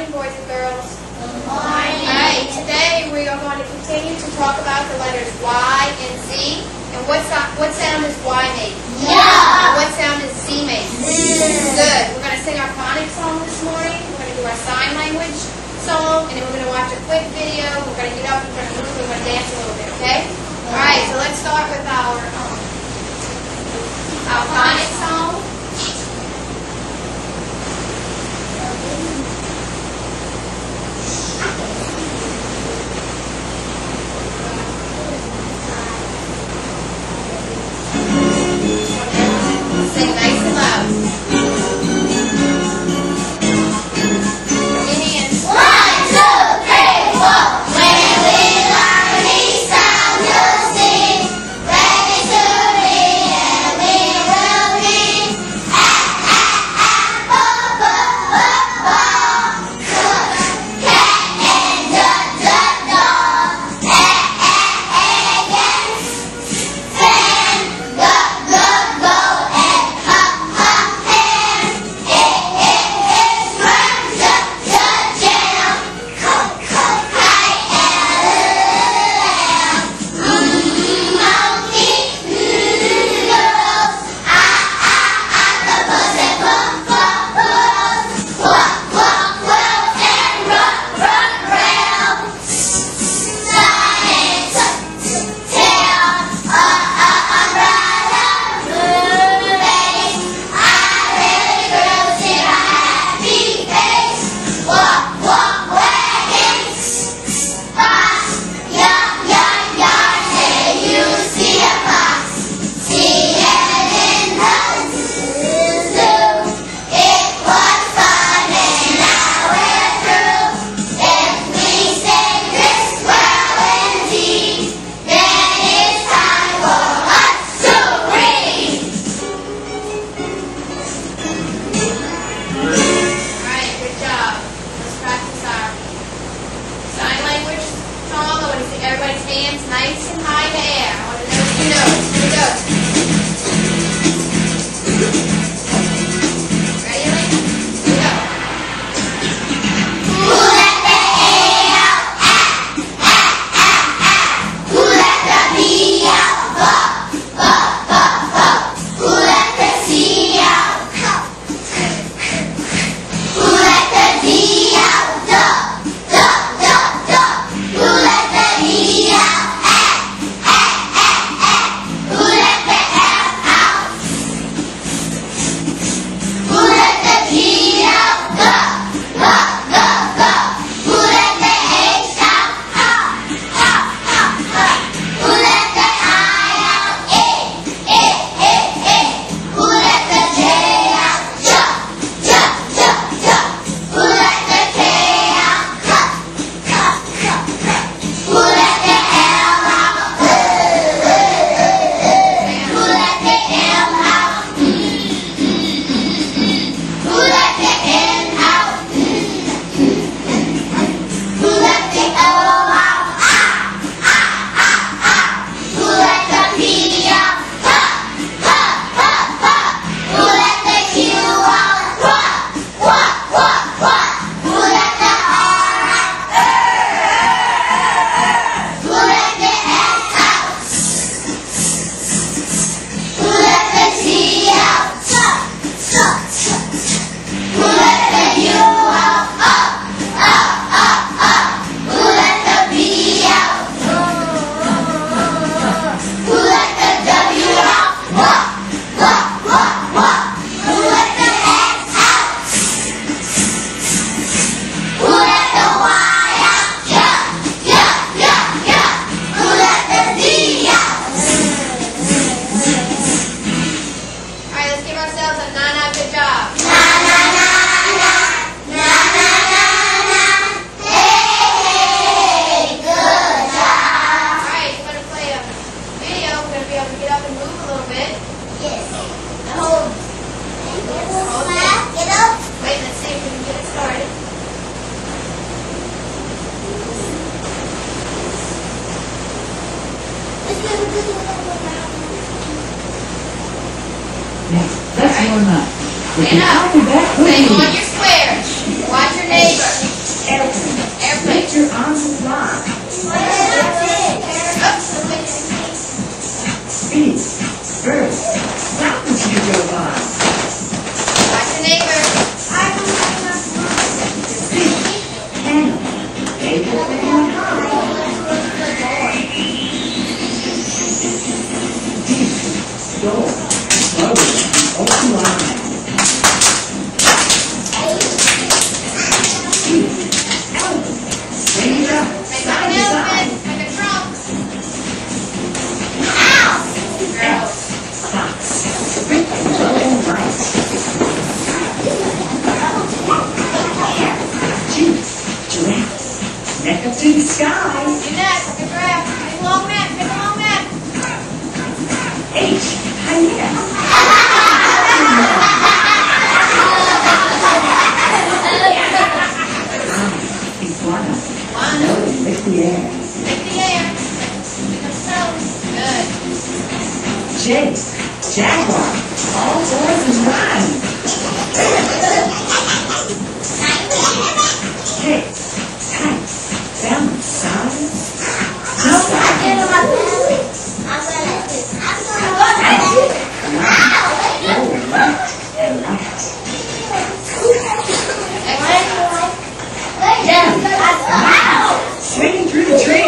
morning, boys and girls. Good morning. Alright, today we are going to continue to talk about the letters Y and Z. And what sound is Y make? Yeah. And what sound is Z make? Good. We're going to sing our phonics song this morning. We're going to do our sign language song, and then we're going to watch a quick video. We're going to get up, we're going to move, we're going to dance a little bit, okay? Alright, so let's start with our phonics song. Sing nice and loud. Your hands. 1, 2, 3, 4. When we learn each sound to sing, ready to read, and we will be cat and dog, fan, go, and hop, hand. It's run, jam, kite and lamb. Monkey, noodles, octopus and poodles, quack, and run, round. Science, tail, umbrella, moonbase. I really girls in a happy face. Walk, wagons, fox, yard, say you see a fox. See it in the zoo. It was fun and now we're through. If we say this well indeed, then it's time for us to read. Alright, good job. Let's practice our sign language song. I want to see everybody's hands nice and high in the air. I want to know if you know it. Here we go. Ready, Elaine? Here we go. Who let the A out? Who let the B out? Who let the C out? Who let the D out? Who let the E out? Who let the F out? Who let the G out? Who let the H out? Who let the I out? Who let the J out? Who let the K out? Who let the L out? Who let the M out? Who let the N out? Who let the O out? Who let the P out? Who let the Q out? Who let the R out? Who let the S out? Who let the T out? Who let the U out? Who let the B out? Who let the W out? Who let the X out? Who let the Y out? Who let the Z out? Alright, let's give ourselves a na-na good job. Na na na na, na na na na. Hey, good job. Alright, we're going to play a video. We're going to be able to get up and move a little bit. Yes. Hold. Get up. Wait, let's see if we can get it started. Let's warm up. Stand up. Stay on your square. Watch your neighbor. Airplane. Airplane. Lift your arms and fly. Speed. Bird. Stop as you go by. Watch your neighbor. Speed. Handle. Able to go high. Deep. Door. Slowly. Open wide. Bring it up. Make like an elephant. Like a trunk. Girls. Fox. Low and right. Jeep. Giraffe. Neck up to the sky. Your neck. Like a giraffe. Make a long neck. Make a long neck. H. Hyena. Iguana. Nose. Lift the air. Lift the air. Lift the toes. Good. J. Jaguar. All fours and run. K. Kite. Balance. Size. Swinging through the trees.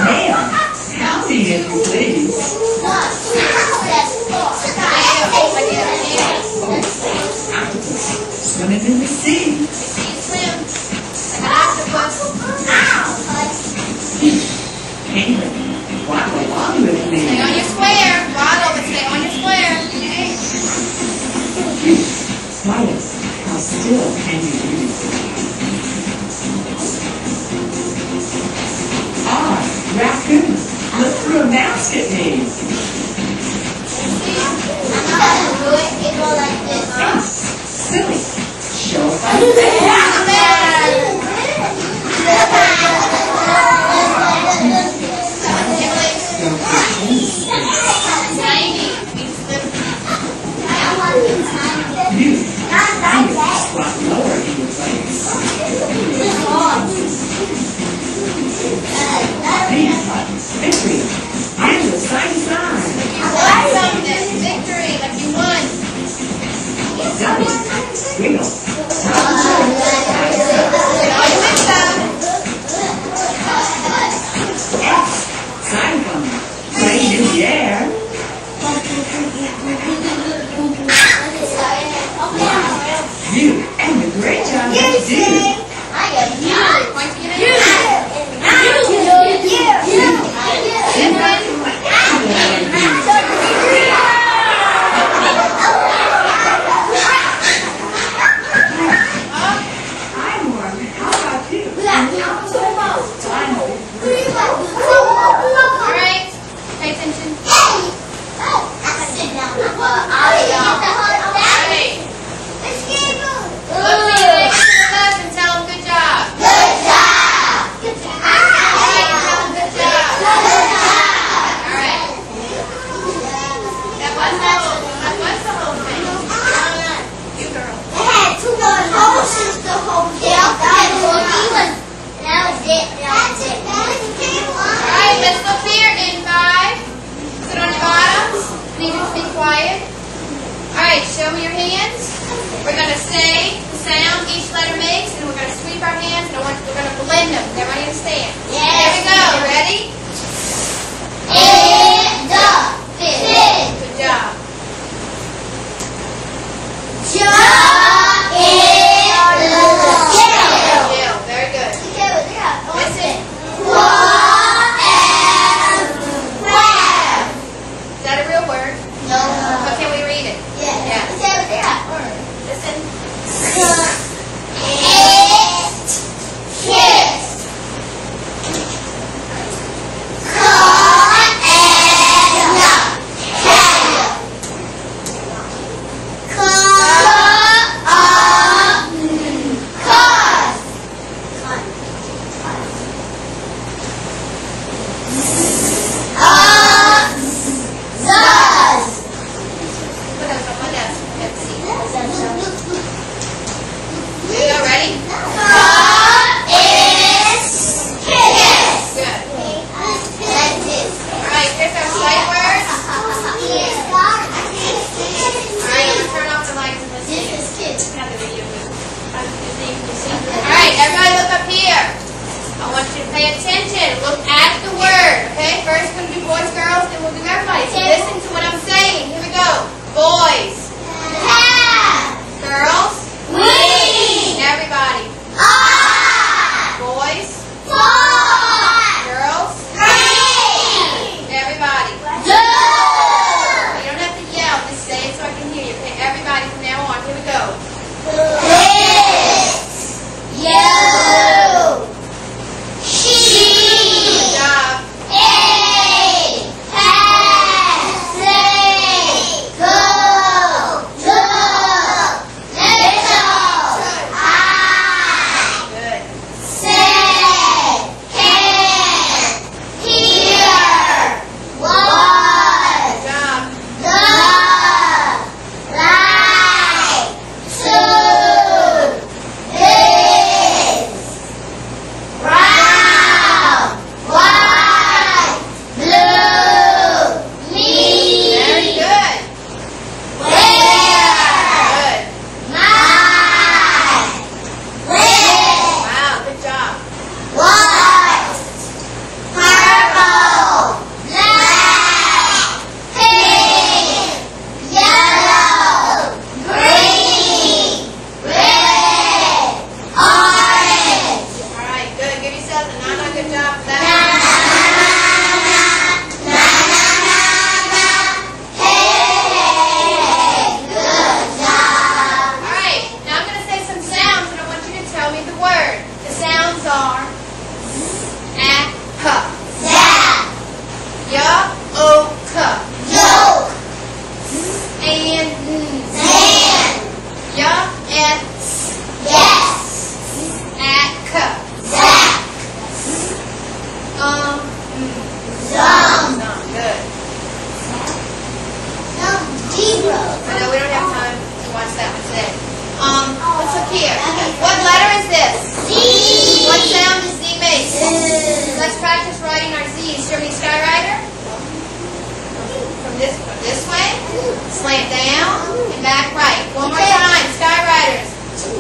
Nail. Howdy, if you please. Swimming in the sea. Swim. Like an octopus. Penguin. Waddle along with me. Stay on your square. Waddle, but stay on your square. Quiet. How still can you be? R. Raccoon. Look through a mask at me. S. Silly. Show us how to dance. Don't pretend. You. Squat lower in your place. V. Victory. Handle side to side. Victory, like you won. W. Wiggle. X. Side bump. Plane in the air. You and the great job you do. I'm warm. How about you? Alright, pay attention. Look to your neighbor to the left and tell them good job. Alright, tell them good job. Alright. That was the whole thing. You girl. Alright, let's look here in 5. Sit on your bottoms. Need you to be quiet. Alright, show me your hands. We're going to say the sound each letter makes, and we're going to sweep our hands, and we're going to blend them. Everybody understand? Here we go. Ready? Good job. Jill, very good. Listen. Is that a real word? But can we read it? Yeah. Listen. Let's look here. What letter is this? Z. What sound does Z make? Let's practice writing our Z's. Show me Skyrider. From this way, slant down, and back right. One more time, Skyriders.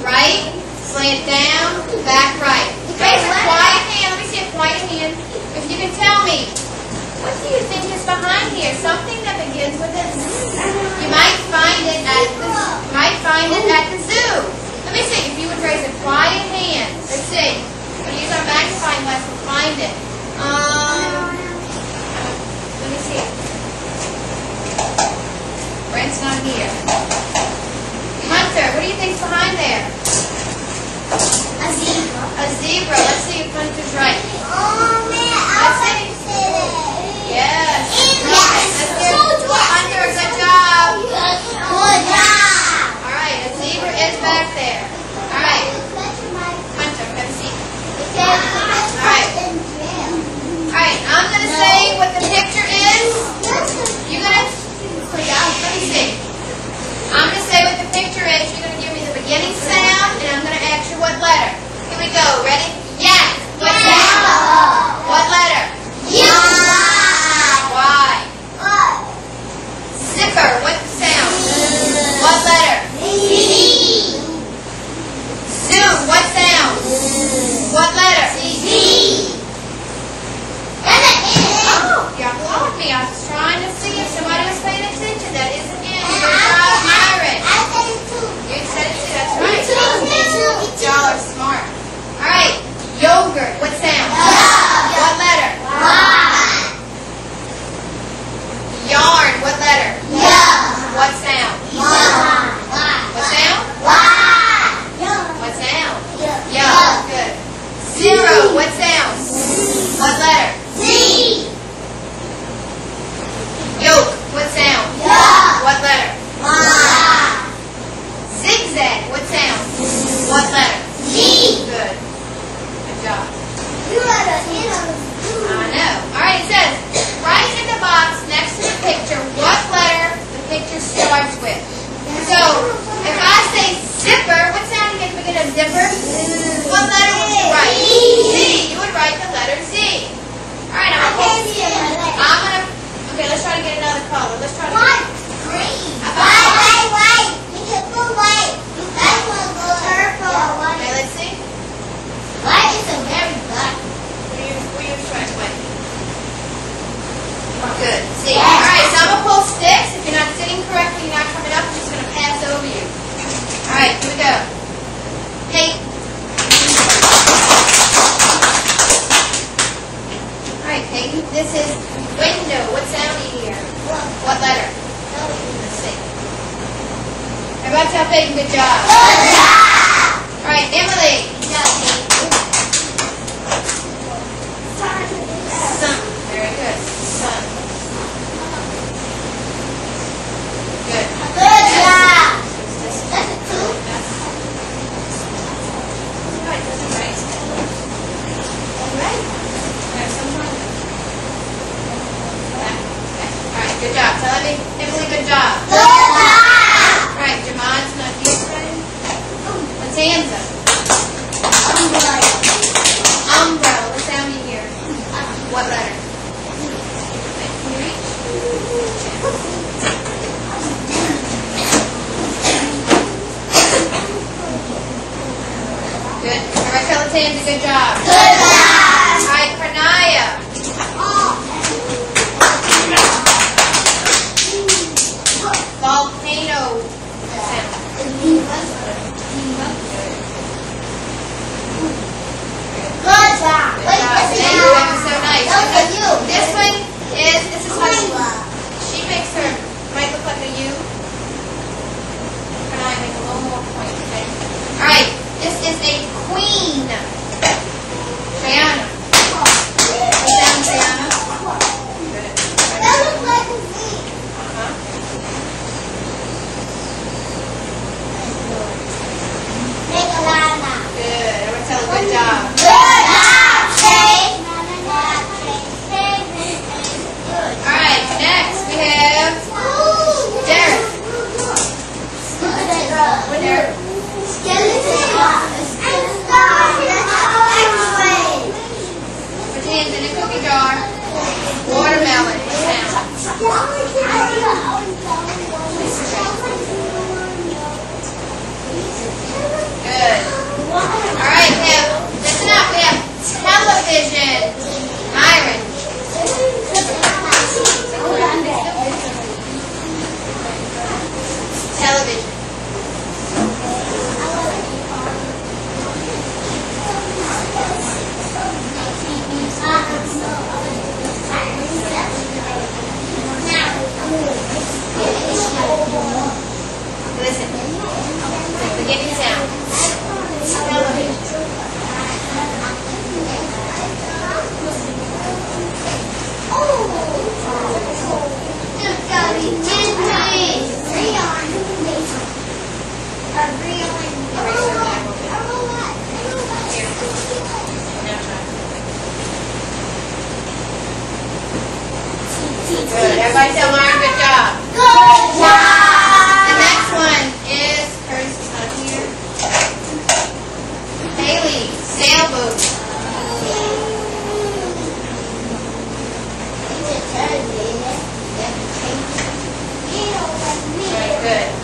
Right, slant down, back right. Raise a quiet hand. Let me see a quiet hand. If you can tell me, what do you think is behind here? Something that begins with a Z. You might find it at the zoo. Let me see if you would raise a quiet hand. Let's see. We're going to use our magnifying glass to find it. Let me see. Brent's not here. Hunter, what do you think's behind there? A zebra. A zebra. Let's see if Hunter's right. Oh man, Let's see. Yes. Let's hear Hunter, good job. Good job. All right, a zebra is back there. All right. Hunter, have a seat. All right, I'm going to say what the picture is. You're going to... Let me see. I'm going to say what the picture is. You're going to give me the beginning sound, and I'm going to ask you what letter. Here we go. Ready? Yak. What sound? What letter? U. Y. Zipper. What sound? What letter? Z. Zoo. What sound? What letter? Z. Oh, y'all followed me. I was trying to see if somebody was paying attention. That isn't it. Good job, Myron. I said it too. You said it too. That's right. Y'all are smart. All right. Yogurt. What sound? What letter? Yarn. What letter? What sound? What sound? What sound? Yeah. Good. Zero. What sound? What letter? Z. Yolk. What sound? What letter? Zigzag. What sound? What letter? Z. Good. Good job. You are the hero. I know. All right, it says, write in the box next to the picture what letter the picture starts with. So, if I say zipper, what sound do you get at the beginning of zipper? What letter would you write? Z. You would write the letter Z. All right, okay, let's try to get another color. Let's try to What? Green. White. You can put white. That's one good. Purple. Okay, let's see. White is a very black. We use trash white. Good. See. All right, so I'm going to pull sticks. If you're not sitting correctly, you're not coming up, I'm just going to pass over you. All right, here we go. Hey. All right, Peyton, this is window. What sound do you hear? What letter? Let's see. Everybody tell Peyton good job. Good job. All right, Emily. Sun. Very good. Sun. Good. Good job. That's a two. Right, that's right. All right. Alright, good job. Tell Emily, good job. Good job. Alright, Jamon's not here today. Latanza. Umbrella. What sound do you hear? What letter? Can you reach? Good. Everybody tell Latanza good job. Good job. Alright, Pranaya. Volcano sound. Good job. Good job. Thank you. That was so nice. Those are you. This is how she makes her, might look like a U. And I make a little more point, okay? Alright, this is a queen. Good. Everybody tell Lauren, good job. Good job. The next one is, Curtis is not here. Haley, sailboat. Very good.